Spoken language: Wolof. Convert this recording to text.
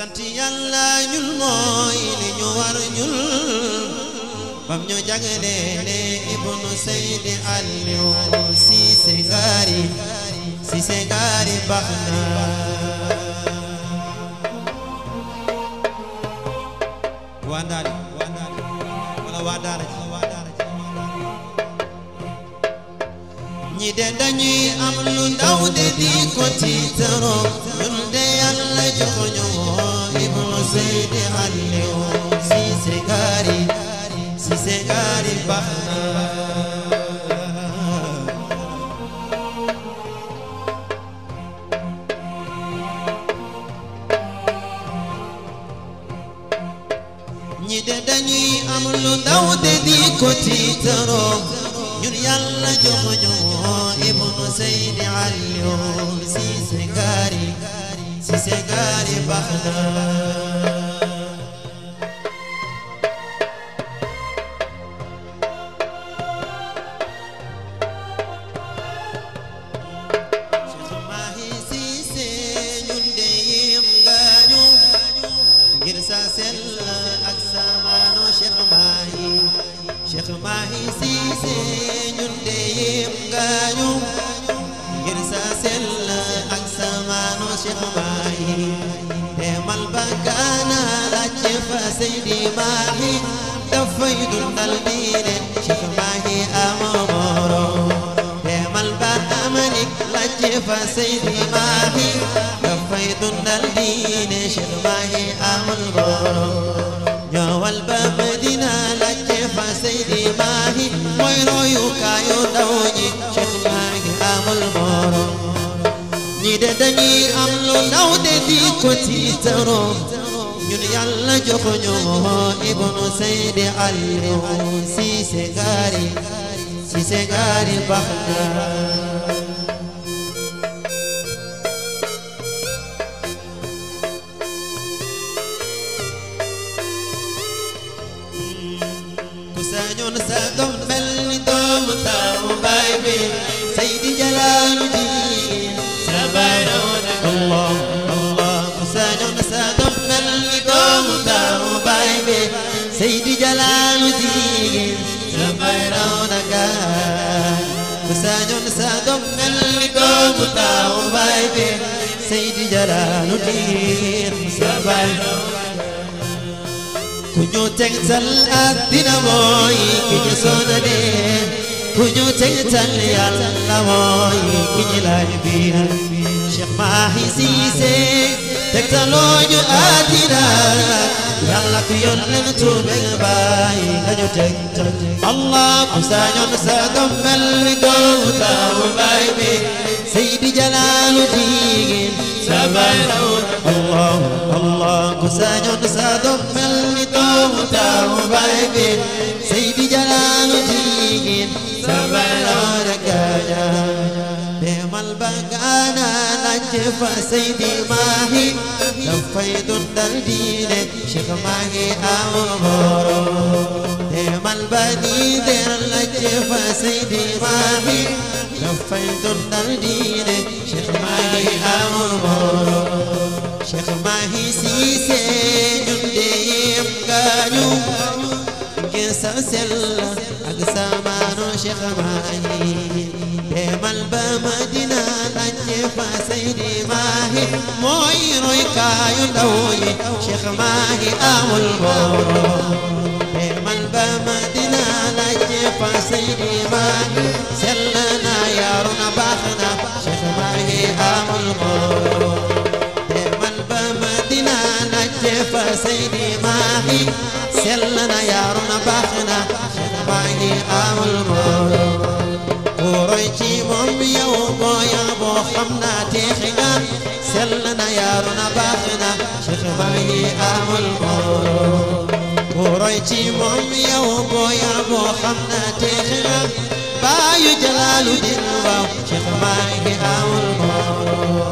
sant Yàlla ñun mooy li ñu war ñun bam ñu jagleele Ibnu Seydi Aliou Cissé Ngari baax na waa Ndaali wala waa daara ñi de dañuy am lu ndaw de di ko tiitaroo ñun de Yàlla jox ñu Ibnu Seydi Aliou Cissé Ngari baax na ñi de dañuy am lu ndaw de di ko tiitaroo ñun Yàlla jox ñu Ibnu Seydi Aliou Cissé Ngari baax na ngir sa sell ak sa maano Cheikh Mahi Cissé ñun de yem nga ñu ngir sa sell ak sa maano Cheikh Mahi demal ba Gaana laajte fa Seydi Mahi dafay dundal diine Cheikh Mahi amoo morom demal ba Amérique laajte fa Seydi Mahi dafay dundal diine Cheikh Mahi amul morom ñëwal ba Medina laajte fa Seydi Mahi mooy royukaayu ndaw ñi Cheikh Mahi amul morom ñi de dañuy am lu ndaw de di ko tiitaroo ñun Yàlla jox ñu Ibnu Seydi Aliou Cissé Ngari baax na sañoon sa doom mel ni doomu taawu baay bi Seydi Jalaaluddin sa baay raw na Allah ku sañoon sa doom mel ni doomu taawu baay bi Seydi Jalaaluddin sa baay raw na ku sañoon sa doom mel ni doomu taawu baay bi Seydi Jalaaluddin sa baay raw ku ñu tegtal àddina mooy ki ñu sonale ku ñu tegtal Yàlla mooy ki ñu laaj biir Cheikh Mahi Cissé tegtaloo ñu àddina Yàlla ku yonentu beg baay nga ñu tegtal Allah ku sañoon sa doom mel ni doomu taawu baay bi Seydi Jalaaluddin sa baay raw Allah ku sañoon sa doom mel ni doomu taawu baay bi Seydi Jalaaluddin sa baay raw na gaaña demal ba Gaana laajte fa Seydi Mahi dafay dundal diine Cheikh Mahi amul morom demal ba Niger laajte fa Seydi Mahi dafay dundal diine Cheikh Mahi amul morom Cheikh Mahi Cissé ñun de yem nga ñu ngir sa sell ak sa maano Cheikh Mahi demal ba Madina laajte fa Seydi Mahi mooy roykaayu ndaw ñi Cheikh Mahi amul morom demal ba Madina laajte fa Seydi Mahi sell na yaru na baax na Cheikh Mahi amul morom demal ba Madina laajte fa Seydi Mahi sell na yaru na baax na Cheikh Mahi amul morom ku roy ci moom yow booya boo xam naa teexi nga sell na yaru na baax na Cheikh Mahi amul morom ku roy ci moom yow booya boo xam naa teexi nga baayu Jalaaluddin waaw Cheikh Mahi amul morom